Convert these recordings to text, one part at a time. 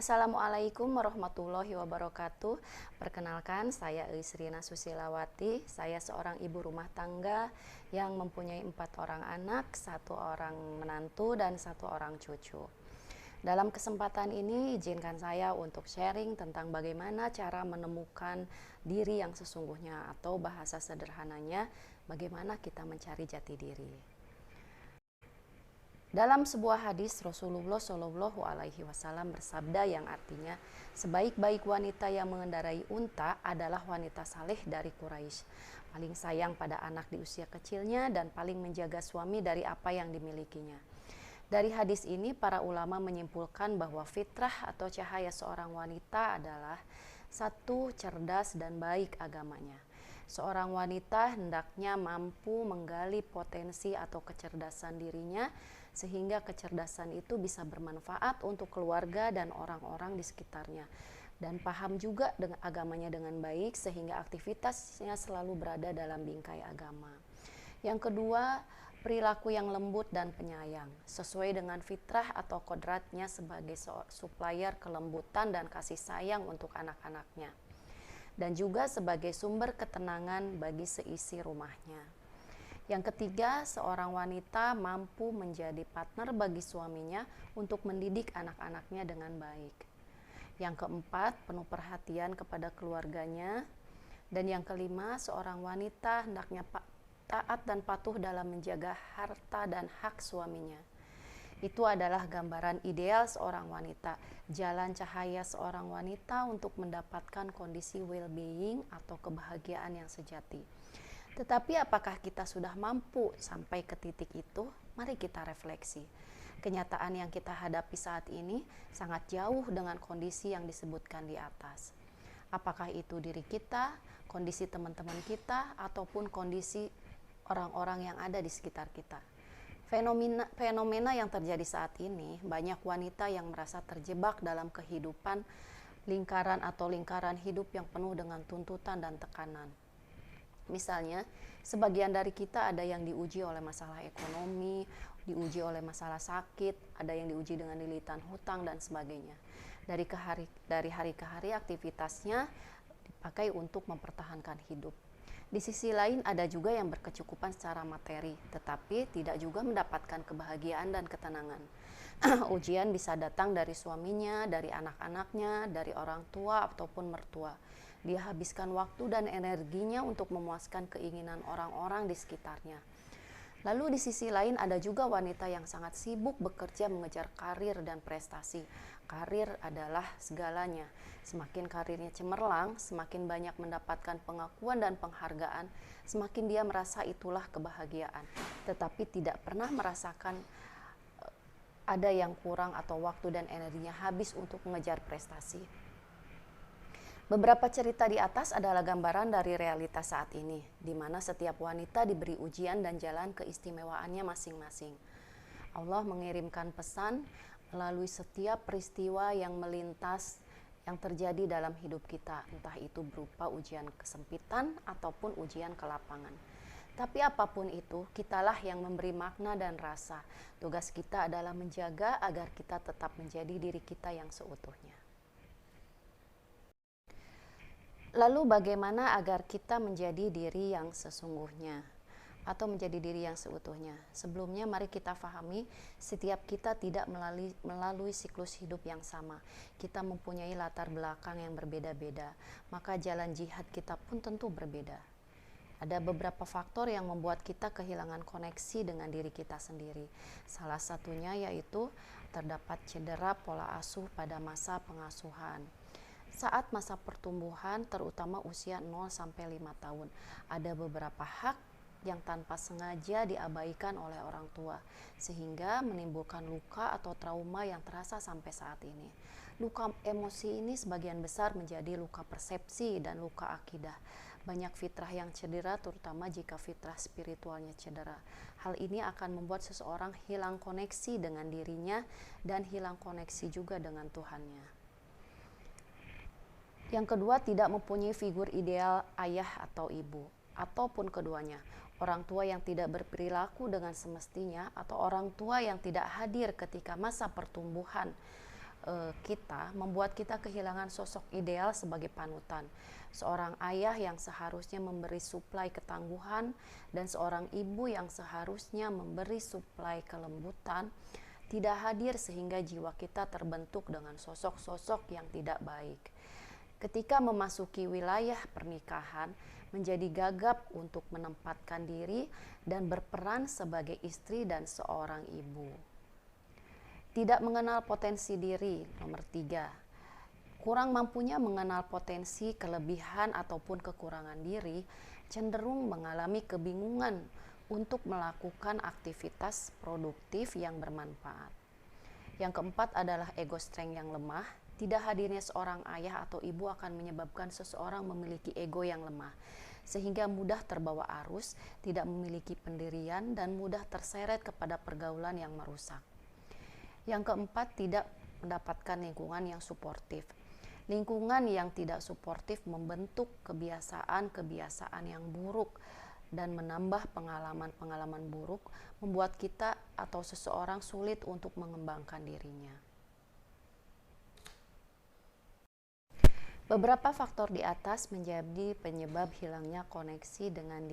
Assalamualaikum warahmatullahi wabarakatuh. Perkenalkan, saya Isrina Susilawati. Saya seorang ibu rumah tangga yang mempunyai 4 orang anak, 1 orang menantu, dan 1 orang cucu. Dalam kesempatan ini, izinkan saya untuk sharing tentang bagaimana cara menemukan diri yang sesungguhnya, atau bahasa sederhananya, bagaimana kita mencari jati diri. Dalam sebuah hadis, Rasulullah Shallallahu Alaihi Wasallam bersabda yang artinya, sebaik-baik wanita yang mengendarai unta adalah wanita saleh dari Quraisy, paling sayang pada anak di usia kecilnya dan paling menjaga suami dari apa yang dimilikinya. Dari hadis ini, para ulama menyimpulkan bahwa fitrah atau cahaya seorang wanita adalah 1. Cerdas dan baik agamanya. Seorang wanita hendaknya mampu menggali potensi atau kecerdasan dirinya, sehingga kecerdasan itu bisa bermanfaat untuk keluarga dan orang-orang di sekitarnya, dan paham juga dengan agamanya dengan baik, sehingga aktivitasnya selalu berada dalam bingkai agama. Yang kedua, perilaku yang lembut dan penyayang, sesuai dengan fitrah atau kodratnya sebagai supplier kelembutan dan kasih sayang untuk anak-anaknya, dan juga sebagai sumber ketenangan bagi seisi rumahnya. Yang ketiga, seorang wanita mampu menjadi partner bagi suaminya untuk mendidik anak-anaknya dengan baik. Yang keempat, penuh perhatian kepada keluarganya. Dan yang kelima, seorang wanita hendaknya taat dan patuh dalam menjaga harta dan hak suaminya. Itu adalah gambaran ideal seorang wanita, jalan cahaya seorang wanita untuk mendapatkan kondisi well-being atau kebahagiaan yang sejati. Tetapi apakah kita sudah mampu sampai ke titik itu? Mari kita refleksi. Kenyataan yang kita hadapi saat ini sangat jauh dengan kondisi yang disebutkan di atas. Apakah itu diri kita, kondisi teman-teman kita, ataupun kondisi orang-orang yang ada di sekitar kita. Fenomena yang terjadi saat ini, banyak wanita yang merasa terjebak dalam kehidupan lingkaran hidup yang penuh dengan tuntutan dan tekanan. Misalnya, sebagian dari kita ada yang diuji oleh masalah ekonomi, diuji oleh masalah sakit, ada yang diuji dengan lilitan hutang, dan sebagainya. Dari hari ke hari aktivitasnya dipakai untuk mempertahankan hidup. Di sisi lain ada juga yang berkecukupan secara materi, tetapi tidak juga mendapatkan kebahagiaan dan ketenangan. Ujian bisa datang dari suaminya, dari anak-anaknya, dari orang tua ataupun mertua. Dia habiskan waktu dan energinya untuk memuaskan keinginan orang-orang di sekitarnya. Lalu di sisi lain ada juga wanita yang sangat sibuk bekerja mengejar karir dan prestasi. Karir adalah segalanya. Semakin karirnya cemerlang, semakin banyak mendapatkan pengakuan dan penghargaan, semakin dia merasa itulah kebahagiaan. Tetapi tidak pernah merasakan ada yang kurang atau waktu dan energinya habis untuk mengejar prestasi. Beberapa cerita di atas adalah gambaran dari realitas saat ini, di mana setiap wanita diberi ujian dan jalan keistimewaannya masing-masing. Allah mengirimkan pesan melalui setiap peristiwa yang melintas yang terjadi dalam hidup kita, entah itu berupa ujian kesempitan ataupun ujian kelapangan. Tapi apapun itu, kitalah yang memberi makna dan rasa. Tugas kita adalah menjaga agar kita tetap menjadi diri kita yang seutuhnya. Lalu bagaimana agar kita menjadi diri yang sesungguhnya atau menjadi diri yang seutuhnya? Sebelumnya mari kita pahami, setiap kita tidak melalui siklus hidup yang sama. Kita mempunyai latar belakang yang berbeda-beda, maka jalan jihad kita pun tentu berbeda. Ada beberapa faktor yang membuat kita kehilangan koneksi dengan diri kita sendiri. Salah satunya yaitu terdapat cedera pola asuh pada masa pengasuhan. Saat masa pertumbuhan, terutama usia 0-5 tahun, ada beberapa hak yang tanpa sengaja diabaikan oleh orang tua, sehingga menimbulkan luka atau trauma yang terasa sampai saat ini. Luka emosi ini sebagian besar menjadi luka persepsi dan luka akidah. Banyak fitrah yang cedera, terutama jika fitrah spiritualnya cedera. Hal ini akan membuat seseorang hilang koneksi dengan dirinya dan hilang koneksi juga dengan Tuhannya. Yang kedua, tidak mempunyai figur ideal ayah atau ibu, ataupun keduanya. Orang tua yang tidak berperilaku dengan semestinya, atau orang tua yang tidak hadir ketika masa pertumbuhan kita membuat kita kehilangan sosok ideal sebagai panutan. Seorang ayah yang seharusnya memberi suplai ketangguhan dan seorang ibu yang seharusnya memberi suplai kelembutan tidak hadir sehingga jiwa kita terbentuk dengan sosok-sosok yang tidak baik. Ketika memasuki wilayah pernikahan, menjadi gagap untuk menempatkan diri dan berperan sebagai istri dan seorang ibu. Tidak mengenal potensi diri, nomor 3. Kurang mampunya mengenal potensi, kelebihan, ataupun kekurangan diri, cenderung mengalami kebingungan untuk melakukan aktivitas produktif yang bermanfaat. Yang keempat adalah ego strength yang lemah. Tidak hadirnya seorang ayah atau ibu akan menyebabkan seseorang memiliki ego yang lemah, sehingga mudah terbawa arus, tidak memiliki pendirian, dan mudah terseret kepada pergaulan yang merusak. Yang keempat, tidak mendapatkan lingkungan yang suportif. Lingkungan yang tidak suportif membentuk kebiasaan-kebiasaan yang buruk dan menambah pengalaman-pengalaman buruk, membuat kita atau seseorang sulit untuk mengembangkan dirinya. Beberapa faktor di atas menjadi penyebab hilangnya koneksi dengan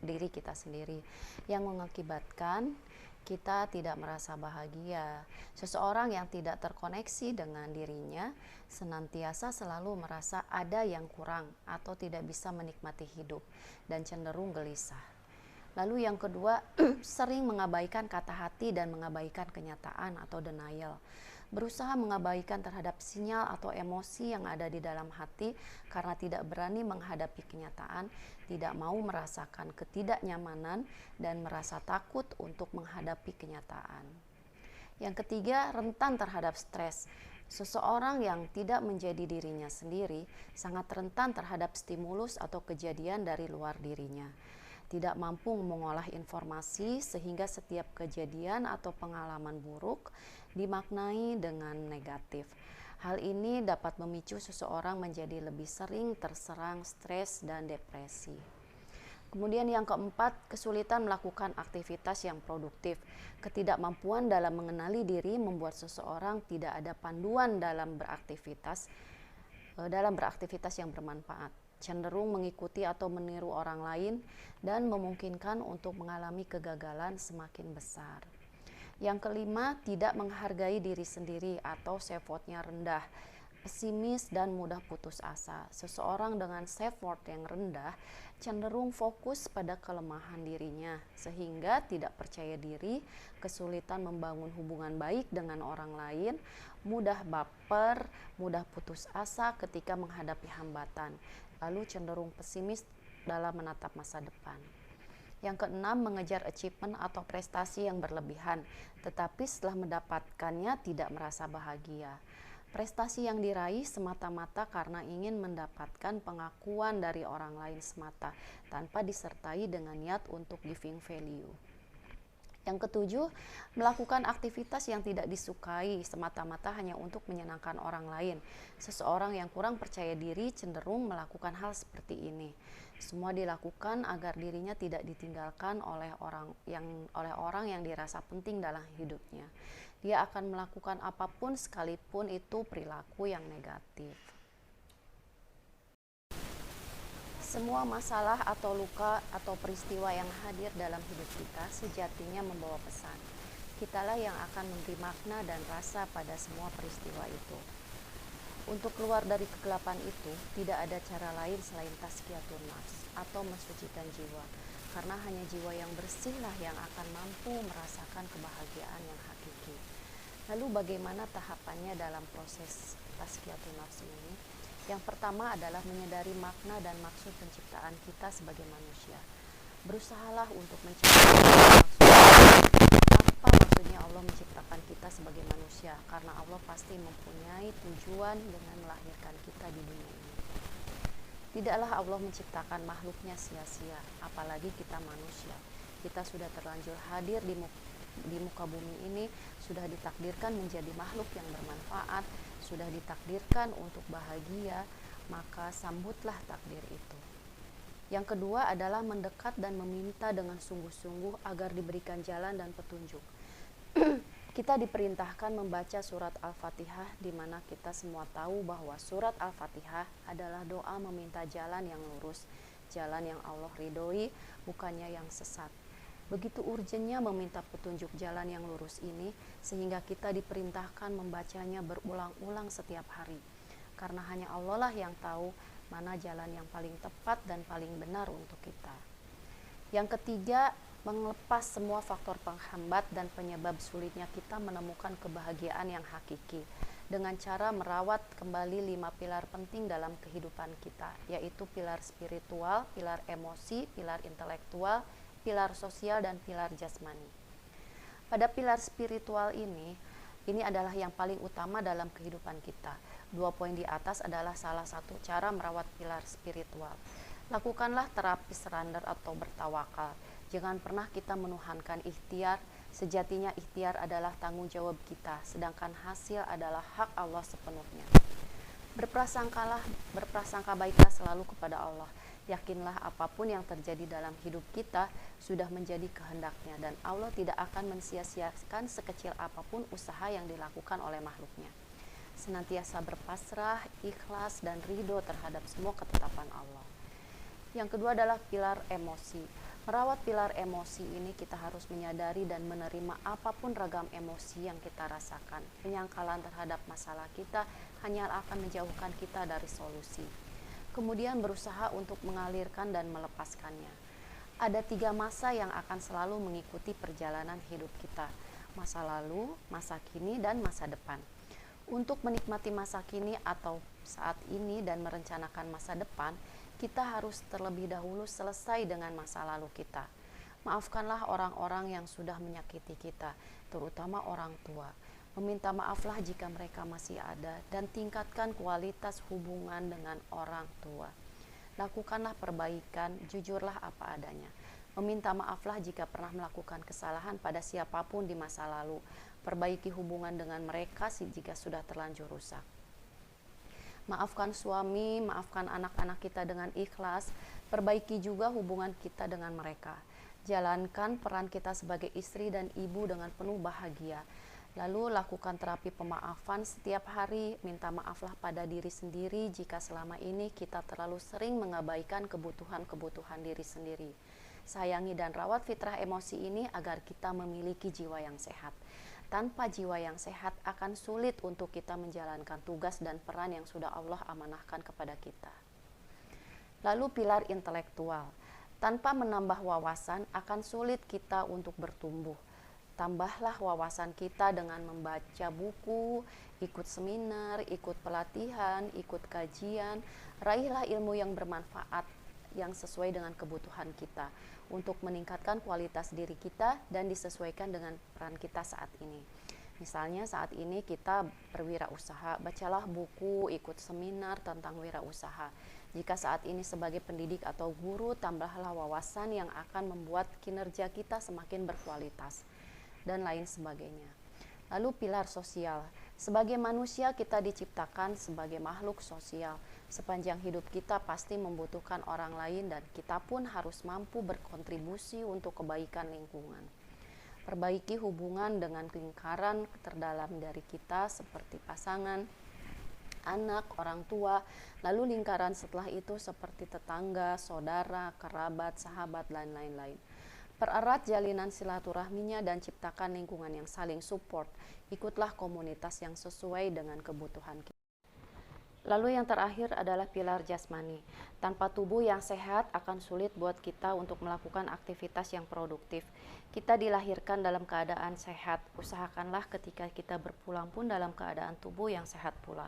diri kita sendiri, yang mengakibatkan kita tidak merasa bahagia. Seseorang yang tidak terkoneksi dengan dirinya senantiasa selalu merasa ada yang kurang atau tidak bisa menikmati hidup dan cenderung gelisah. Lalu yang kedua, sering mengabaikan kata hati dan mengabaikan kenyataan atau denial. Berusaha mengabaikan terhadap sinyal atau emosi yang ada di dalam hati karena tidak berani menghadapi kenyataan, tidak mau merasakan ketidaknyamanan, dan merasa takut untuk menghadapi kenyataan. Yang ketiga, rentan terhadap stres. Seseorang yang tidak menjadi dirinya sendiri sangat rentan terhadap stimulus atau kejadian dari luar dirinya. Tidak mampu mengolah informasi sehingga setiap kejadian atau pengalaman buruk dimaknai dengan negatif. Hal ini dapat memicu seseorang menjadi lebih sering terserang stres dan depresi. Kemudian yang keempat, kesulitan melakukan aktivitas yang produktif. Ketidakmampuan dalam mengenali diri membuat seseorang tidak ada panduan dalam beraktivitas yang bermanfaat, cenderung mengikuti atau meniru orang lain, dan memungkinkan untuk mengalami kegagalan semakin besar. Yang kelima, tidak menghargai diri sendiri atau self-worth-nya rendah, pesimis, dan mudah putus asa. Seseorang dengan self-worth yang rendah cenderung fokus pada kelemahan dirinya, sehingga tidak percaya diri, kesulitan membangun hubungan baik dengan orang lain, mudah baper, mudah putus asa ketika menghadapi hambatan, lalu cenderung pesimis dalam menatap masa depan. Yang keenam, mengejar achievement atau prestasi yang berlebihan, tetapi setelah mendapatkannya tidak merasa bahagia. Prestasi yang diraih semata-mata karena ingin mendapatkan pengakuan dari orang lain semata, tanpa disertai dengan niat untuk giving value. Yang ketujuh, melakukan aktivitas yang tidak disukai semata-mata hanya untuk menyenangkan orang lain. Seseorang yang kurang percaya diri cenderung melakukan hal seperti ini. Semua dilakukan agar dirinya tidak ditinggalkan oleh orang yang dirasa penting dalam hidupnya. Dia akan melakukan apapun sekalipun itu perilaku yang negatif. Semua masalah atau luka atau peristiwa yang hadir dalam hidup kita sejatinya membawa pesan. Kitalah yang akan memberi makna dan rasa pada semua peristiwa itu. Untuk keluar dari kegelapan itu, tidak ada cara lain selain tazkiyatun nafs atau mensucikan jiwa, karena hanya jiwa yang bersihlah yang akan mampu merasakan kebahagiaan yang hakiki. Lalu bagaimana tahapannya dalam proses tazkiyatun nafs ini? Yang pertama adalah menyadari makna dan maksud penciptaan kita sebagai manusia. Berusahalah untuk mencari apa maksudnya Allah menciptakan kita sebagai manusia, karena Allah pasti mempunyai tujuan dengan melahirkan kita di dunia ini. Tidaklah Allah menciptakan makhluknya sia-sia, apalagi kita manusia. Kita sudah terlanjur hadir di muka bumi ini, sudah ditakdirkan menjadi makhluk yang bermanfaat, sudah ditakdirkan untuk bahagia, maka sambutlah takdir itu. Yang kedua adalah mendekat dan meminta dengan sungguh-sungguh agar diberikan jalan dan petunjuk. Kita diperintahkan membaca surat Al-Fatihah, di mana kita semua tahu bahwa surat Al-Fatihah adalah doa meminta jalan yang lurus, jalan yang Allah ridhoi, bukannya yang sesat. Begitu urgennya meminta petunjuk jalan yang lurus ini, sehingga kita diperintahkan membacanya berulang-ulang setiap hari. Karena hanya Allah lah yang tahu mana jalan yang paling tepat dan paling benar untuk kita. Yang ketiga, melepas semua faktor penghambat dan penyebab sulitnya kita menemukan kebahagiaan yang hakiki dengan cara merawat kembali 5 pilar penting dalam kehidupan kita, yaitu pilar spiritual, pilar emosi, pilar intelektual, pilar sosial, dan pilar jasmani. Pada pilar spiritual ini adalah yang paling utama dalam kehidupan kita. 2 poin di atas adalah salah satu cara merawat pilar spiritual. Lakukanlah terapi surrender atau bertawakal. Jangan pernah kita menuhankan ikhtiar. Sejatinya ikhtiar adalah tanggung jawab kita, sedangkan hasil adalah hak Allah sepenuhnya. Berprasangka baiklah selalu kepada Allah. Yakinlah apapun yang terjadi dalam hidup kita sudah menjadi kehendaknya, dan Allah tidak akan mensia-siakan sekecil apapun usaha yang dilakukan oleh makhluknya. Senantiasa berpasrah, ikhlas, dan ridho terhadap semua ketetapan Allah. Yang kedua adalah pilar emosi. Merawat pilar emosi ini kita harus menyadari dan menerima apapun ragam emosi yang kita rasakan. Penyangkalan terhadap masalah kita hanya akan menjauhkan kita dari solusi. Kemudian berusaha untuk mengalirkan dan melepaskannya. Ada 3 masa yang akan selalu mengikuti perjalanan hidup kita. Masa lalu, masa kini, dan masa depan. Untuk menikmati masa kini atau saat ini dan merencanakan masa depan, kita harus terlebih dahulu selesai dengan masa lalu kita. Maafkanlah orang-orang yang sudah menyakiti kita, terutama orang tua. Meminta maaflah jika mereka masih ada, dan tingkatkan kualitas hubungan dengan orang tua. Lakukanlah perbaikan, jujurlah apa adanya. Meminta maaflah jika pernah melakukan kesalahan pada siapapun di masa lalu. Perbaiki hubungan dengan mereka jika sudah terlanjur rusak. Maafkan suami, maafkan anak-anak kita dengan ikhlas, perbaiki juga hubungan kita dengan mereka. Jalankan peran kita sebagai istri dan ibu dengan penuh bahagia. Lalu lakukan terapi pemaafan setiap hari, minta maaflah pada diri sendiri jika selama ini kita terlalu sering mengabaikan kebutuhan-kebutuhan diri sendiri. Sayangi dan rawat fitrah emosi ini agar kita memiliki jiwa yang sehat. Tanpa jiwa yang sehat akan sulit untuk kita menjalankan tugas dan peran yang sudah Allah amanahkan kepada kita. Lalu pilar intelektual. Tanpa menambah wawasan akan sulit kita untuk bertumbuh. Tambahlah wawasan kita dengan membaca buku, ikut seminar, ikut pelatihan, ikut kajian. Raihlah ilmu yang bermanfaat yang sesuai dengan kebutuhan kita untuk meningkatkan kualitas diri kita dan disesuaikan dengan peran kita saat ini. Misalnya saat ini kita berwirausaha, bacalah buku, ikut seminar tentang wirausaha. Jika saat ini sebagai pendidik atau guru, tambahlah wawasan yang akan membuat kinerja kita semakin berkualitas, dan lain sebagainya. Lalu pilar sosial. Sebagai manusia kita diciptakan sebagai makhluk sosial. Sepanjang hidup kita pasti membutuhkan orang lain, dan kita pun harus mampu berkontribusi untuk kebaikan lingkungan. Perbaiki hubungan dengan lingkaran terdalam dari kita seperti pasangan, anak, orang tua, lalu lingkaran setelah itu seperti tetangga, saudara, kerabat, sahabat, dan lain-lain. Pererat jalinan silaturahminya dan ciptakan lingkungan yang saling support. Ikutlah komunitas yang sesuai dengan kebutuhan kita. Lalu yang terakhir adalah pilar jasmani. Tanpa tubuh yang sehat akan sulit buat kita untuk melakukan aktivitas yang produktif. Kita dilahirkan dalam keadaan sehat. Usahakanlah ketika kita berpulang pun dalam keadaan tubuh yang sehat pula.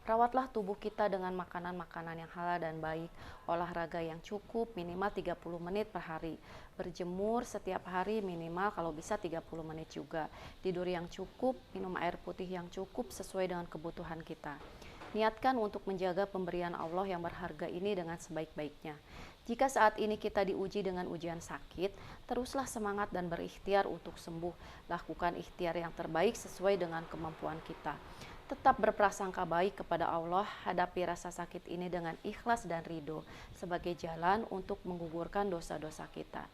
Rawatlah tubuh kita dengan makanan-makanan yang halal dan baik, olahraga yang cukup minimal 30 menit per hari, berjemur setiap hari minimal kalau bisa 30 menit juga, tidur yang cukup, minum air putih yang cukup sesuai dengan kebutuhan kita. Niatkan untuk menjaga pemberian Allah yang berharga ini dengan sebaik-baiknya. Jika saat ini kita diuji dengan ujian sakit, teruslah semangat dan berikhtiar untuk sembuh. Lakukan ikhtiar yang terbaik sesuai dengan kemampuan kita. Tetap berprasangka baik kepada Allah, hadapi rasa sakit ini dengan ikhlas dan ridho sebagai jalan untuk menggugurkan dosa-dosa kita.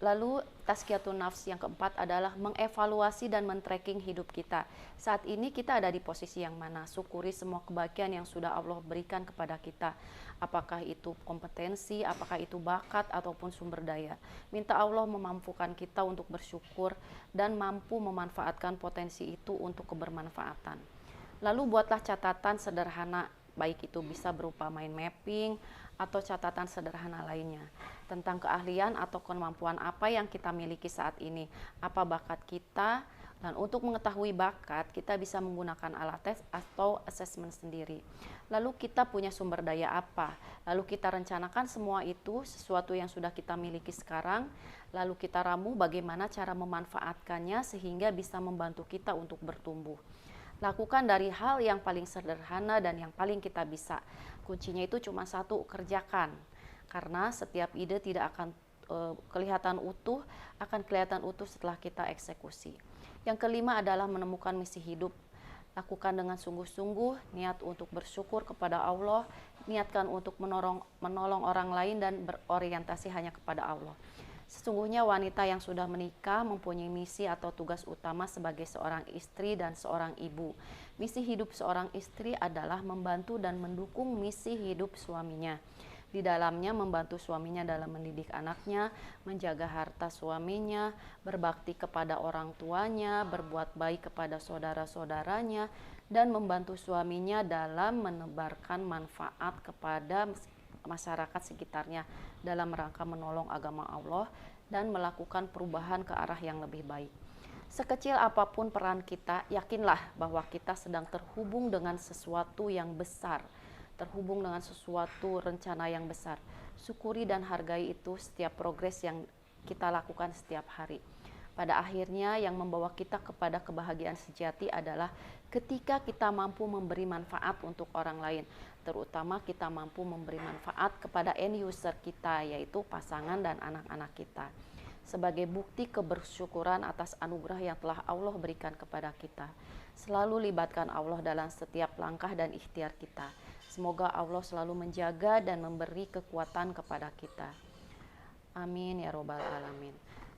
Lalu tazkiyatun nafs yang keempat adalah mengevaluasi dan men-tracking hidup kita. Saat ini kita ada di posisi yang mana? Syukuri semua kebahagiaan yang sudah Allah berikan kepada kita. Apakah itu kompetensi, apakah itu bakat ataupun sumber daya. Minta Allah memampukan kita untuk bersyukur dan mampu memanfaatkan potensi itu untuk kebermanfaatan. Lalu buatlah catatan sederhana, baik itu bisa berupa mind mapping atau catatan sederhana lainnya tentang keahlian atau kemampuan apa yang kita miliki saat ini, apa bakat kita, dan untuk mengetahui bakat kita bisa menggunakan alat tes atau assessment sendiri. Lalu kita punya sumber daya apa, lalu kita rencanakan semua itu sesuatu yang sudah kita miliki sekarang, lalu kita ramu bagaimana cara memanfaatkannya sehingga bisa membantu kita untuk bertumbuh. Lakukan dari hal yang paling sederhana dan yang paling kita bisa. Kuncinya itu cuma satu, kerjakan. Karena setiap ide tidak akan kelihatan utuh, akan kelihatan utuh setelah kita eksekusi. Yang kelima adalah menemukan misi hidup. Lakukan dengan sungguh-sungguh, niat untuk bersyukur kepada Allah, niatkan untuk menolong orang lain dan berorientasi hanya kepada Allah. Sesungguhnya wanita yang sudah menikah mempunyai misi atau tugas utama sebagai seorang istri dan seorang ibu. Misi hidup seorang istri adalah membantu dan mendukung misi hidup suaminya. Di dalamnya membantu suaminya dalam mendidik anaknya, menjaga harta suaminya, berbakti kepada orang tuanya, berbuat baik kepada saudara-saudaranya, dan membantu suaminya dalam menebarkan manfaat kepada masyarakat sekitarnya dalam rangka menolong agama Allah dan melakukan perubahan ke arah yang lebih baik. Sekecil apapun peran kita, yakinlah bahwa kita sedang terhubung dengan sesuatu yang besar, terhubung dengan sesuatu rencana yang besar. Syukuri dan hargai itu setiap progres yang kita lakukan setiap hari. Pada akhirnya yang membawa kita kepada kebahagiaan sejati adalah ketika kita mampu memberi manfaat untuk orang lain, terutama kita mampu memberi manfaat kepada end user kita, yaitu pasangan dan anak-anak kita. Sebagai bukti kebersyukuran atas anugerah yang telah Allah berikan kepada kita. Selalu libatkan Allah dalam setiap langkah dan ikhtiar kita. Semoga Allah selalu menjaga dan memberi kekuatan kepada kita. Amin ya robbal alamin.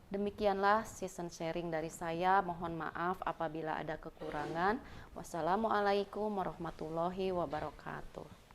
Demikianlah season sharing dari saya. Mohon maaf apabila ada kekurangan. Wassalamualaikum warahmatullahi wabarakatuh.